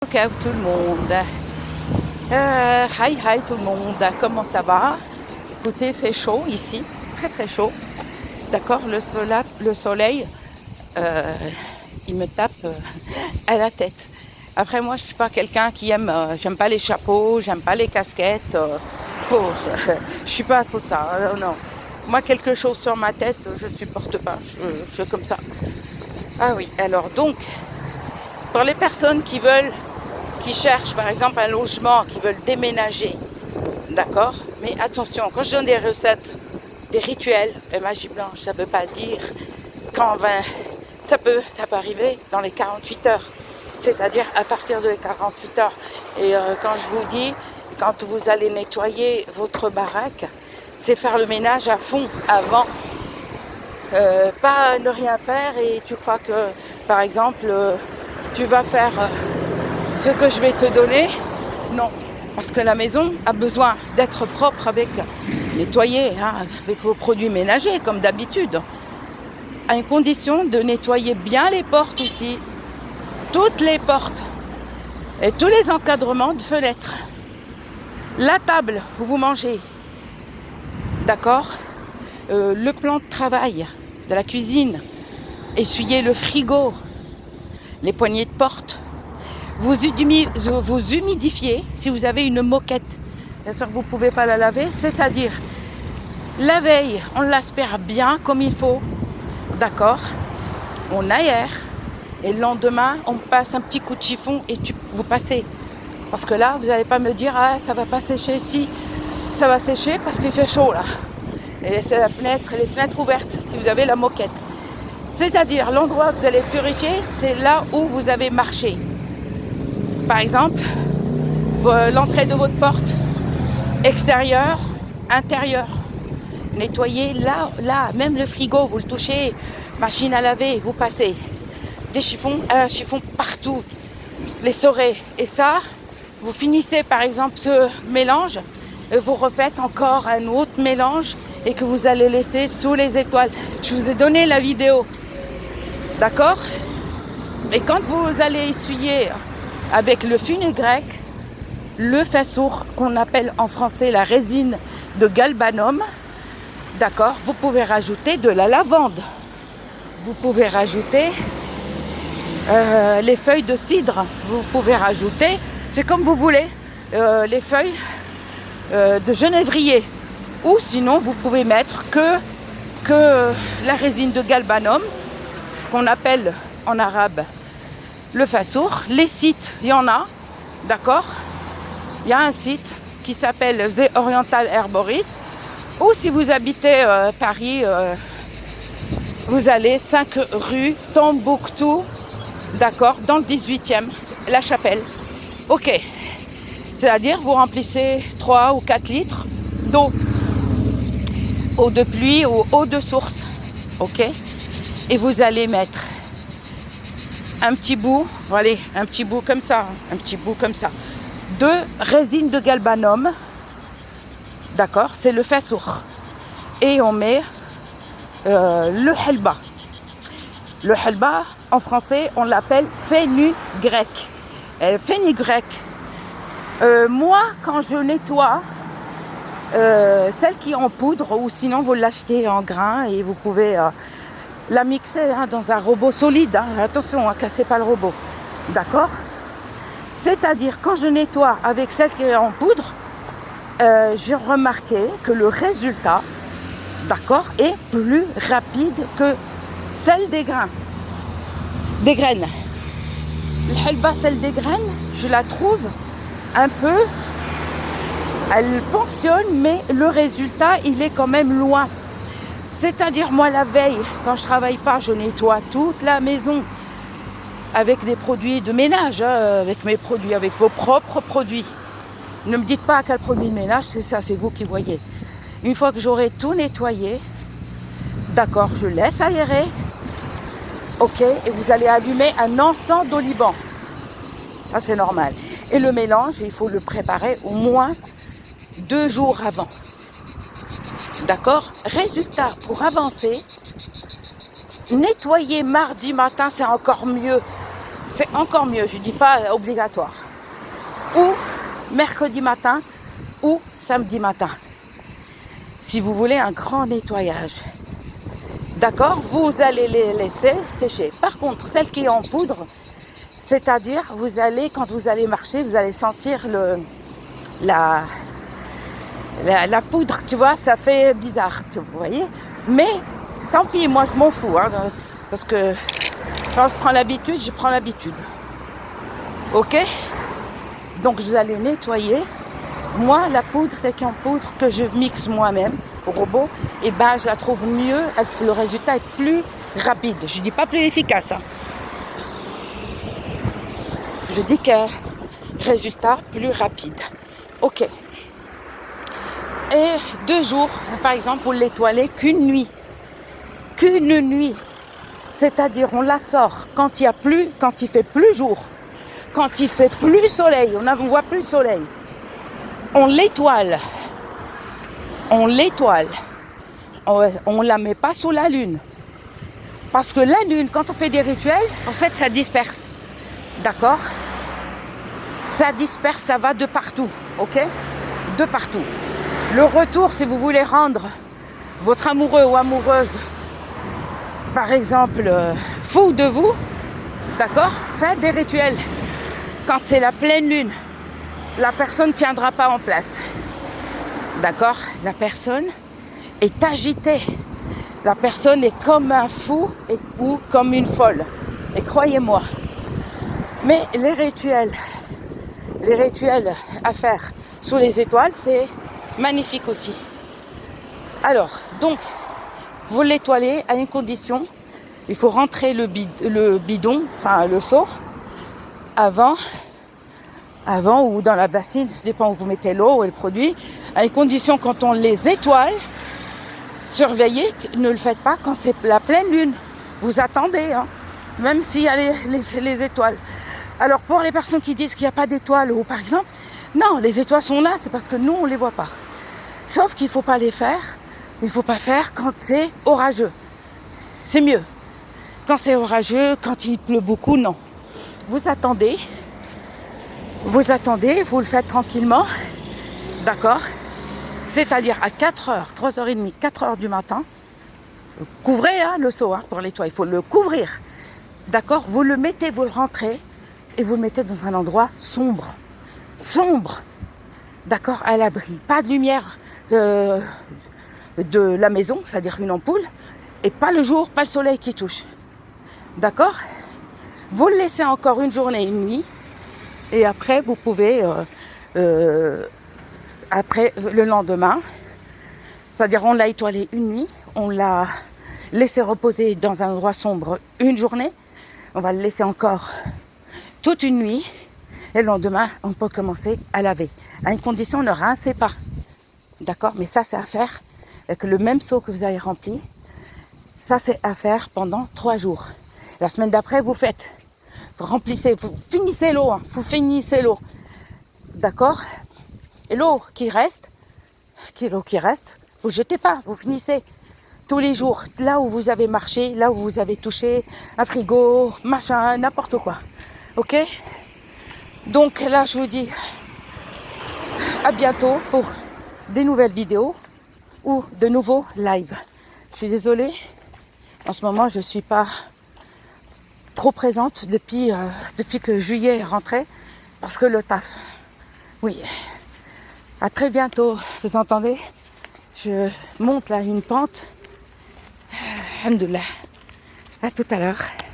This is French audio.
Ok tout le monde. Hi tout le monde. Comment ça va? Écoutez, il fait chaud ici, très très chaud. D'accord, le soleil, euh, il me tape à la tête. Après moi, je suis pas quelqu'un qui aime, j'aime pas les chapeaux, j'aime pas les casquettes. Je suis pas trop ça. Non. Moi, quelque chose sur ma tête, je supporte pas. Je suis comme ça. Ah oui. Alors donc, pour les personnes qui cherchent par exemple un logement, qui veulent déménager, d'accord? Mais attention, quand je donne des recettes, des rituels, magie blanche, ça ne veut pas dire quand ça peut arriver dans les 48 heures, c'est-à-dire à partir de 48 heures. Et quand je vous dis, quand vous allez nettoyer votre baraque, c'est faire le ménage à fond avant. Pas ne rien faire et tu crois que, par exemple, tu vas faire ce que je vais te donner. Non, parce que la maison a besoin d'être propre nettoyée, avec vos produits ménagers, comme d'habitude. À une condition de nettoyer bien les portes aussi, toutes les portes et tous les encadrements de fenêtres. La table où vous mangez, d'accord, le plan de travail de la cuisine, essuyez le frigo, les poignées de porte, vous humidifiez si vous avez une moquette. Bien sûr que vous ne pouvez pas la laver, c'est-à-dire la veille, on l'aspire bien comme il faut, d'accord, on aère, et le lendemain, on passe un petit coup de chiffon et vous passez. Parce que là, vous n'allez pas me dire, ça va pas sécher ici, ça va sécher parce qu'il fait chaud là. Et laissez les fenêtres ouvertes si vous avez la moquette. C'est-à-dire l'endroit que vous allez purifier, c'est là où vous avez marché. Par exemple, l'entrée de votre porte, extérieure, intérieure. Nettoyez là, même le frigo, vous le touchez, machine à laver, vous passez. Des chiffons, un chiffon partout, les saurez. Et ça, vous finissez par exemple ce mélange, vous refaites encore un autre mélange et que vous allez laisser sous les étoiles. Je vous ai donné la vidéo, d'accord? Et quand vous allez essuyer avec le fenugrec, le fasour qu'on appelle en français la résine de galbanum, d'accord, vous pouvez rajouter de la lavande, vous pouvez rajouter les feuilles de cidre, vous pouvez rajouter, c'est comme vous voulez, les feuilles de genévrier, ou sinon vous pouvez mettre que la résine de galbanum qu'on appelle en arabe le fasour. Les sites, il y en a, d'accord, il y a un site qui s'appelle The Oriental Herborist, ou si vous habitez Paris, vous allez 5 rue Tombouctou, d'accord, dans le 18e, La Chapelle. Ok, c'est-à-dire vous remplissez 3 ou 4 litres d'eau, eau de pluie ou eau de source, ok, et vous allez mettre un petit bout, allez, un petit bout comme ça, de résine de galbanum, d'accord, c'est le fasour, et on met le helba. Le helba, en français, on l'appelle fenugrec. Fenugrec. Moi, quand je nettoie, celle qui est en poudre, ou sinon vous l'achetez en grains et vous pouvez la mixer dans un robot solide. Attention, cassez pas le robot. D'accord? C'est-à-dire, quand je nettoie avec celle qui est en poudre, j'ai remarqué que le résultat, d'accord, est plus rapide que celle des graines. Le helba, celle des graines, je la trouve un peu, elle fonctionne, mais le résultat, il est quand même loin. C'est-à-dire, moi, la veille, quand je travaille pas, je nettoie toute la maison avec des produits de ménage, avec mes produits, avec vos propres produits. Ne me dites pas à quel produit de ménage, c'est ça, c'est vous qui voyez. Une fois que j'aurai tout nettoyé, d'accord, je laisse aérer, ok, et vous allez allumer un encens d'oliban. Ça, c'est normal. Et le mélange, il faut le préparer au moins 2 jours avant. D'accord? Résultat, pour avancer, nettoyer mardi matin, c'est encore mieux. c'est encore mieux, je ne dis pas obligatoire. Ou mercredi matin ou samedi matin. Si vous voulez un grand nettoyage. D'accord? Vous allez les laisser sécher. Par contre, celle qui est en poudre, c'est-à-dire, vous allez, quand vous allez marcher, vous allez sentir la poudre, tu vois, ça fait bizarre, vous voyez. Mais, tant pis, moi je m'en fous, hein, parce que quand je prends l'habitude. Ok? Donc, vous allez nettoyer. Moi, la poudre, c'est qu'en poudre que je mixe moi-même au robot, et ben je la trouve mieux, le résultat est plus rapide. Je dis pas plus efficace. Hein. Je dis que résultat plus rapide. Ok. Et 2 jours, par exemple, vous l'étoilez qu'une nuit. Qu'une nuit. C'est-à-dire, on la sort quand il fait plus jour, quand il fait plus soleil, on ne voit plus le soleil. On l'étoile. On la met pas sous la lune. Parce que la lune, quand on fait des rituels, en fait, ça disperse. D'accord? Ça disperse, ça va de partout. Ok? De partout. Le retour, si vous voulez rendre votre amoureux ou amoureuse, par exemple, fou de vous, d'accord? Faites des rituels. Quand c'est la pleine lune, la personne ne tiendra pas en place. D'accord? La personne est agitée. La personne est comme un fou ou comme une folle. Et croyez-moi. Mais les rituels à faire sous les étoiles, c'est magnifique aussi. Alors, donc, vous l'étoilez à une condition. Il faut rentrer le bidon, enfin le seau, avant ou dans la bassine, ça dépend où vous mettez l'eau et le produit, à une condition quand on les étoile, surveillez, ne le faites pas quand c'est la pleine lune. Vous attendez, hein, même s'il y a les étoiles. Alors pour les personnes qui disent qu'il n'y a pas d'étoiles, ou par exemple, non, les étoiles sont là, c'est parce que nous on ne les voit pas. Sauf qu'il ne faut pas les faire, il ne faut pas faire quand c'est orageux. C'est mieux. Quand c'est orageux, quand il pleut beaucoup, non. Vous attendez, vous le faites tranquillement, d'accord? C'est-à-dire à 4h, 3h30, 4h du matin, couvrez hein, le seau hein, pour l'étoile, il faut le couvrir, d'accord? Vous le mettez, vous le rentrez et vous le mettez dans un endroit sombre, d'accord? À l'abri, pas de lumière de la maison, c'est-à-dire une ampoule, et pas le jour, pas le soleil qui touche, d'accord? Vous le laissez encore une journée, une nuit, et après vous pouvez, après le lendemain, c'est-à-dire on l'a étoilé une nuit, on l'a laissé reposer dans un endroit sombre une journée, on va le laisser encore toute une nuit, et le lendemain on peut commencer à laver. À une condition, ne rincez pas, d'accord? Mais ça c'est à faire avec le même seau que vous avez rempli, ça c'est à faire pendant 3 jours. La semaine d'après vous faites. Vous remplissez, vous finissez l'eau, d'accord? Et l'eau qui reste, vous ne jetez pas, vous finissez tous les jours, là où vous avez marché, là où vous avez touché un frigo, machin, n'importe quoi, ok? Donc là, je vous dis à bientôt pour des nouvelles vidéos ou de nouveaux lives. Je suis désolée, en ce moment, je ne suis pas trop présente depuis que juillet est rentré, parce que le taf. Oui. À très bientôt. Vous entendez? Je monte là une pente. Alhamdoulilah. À tout à l'heure.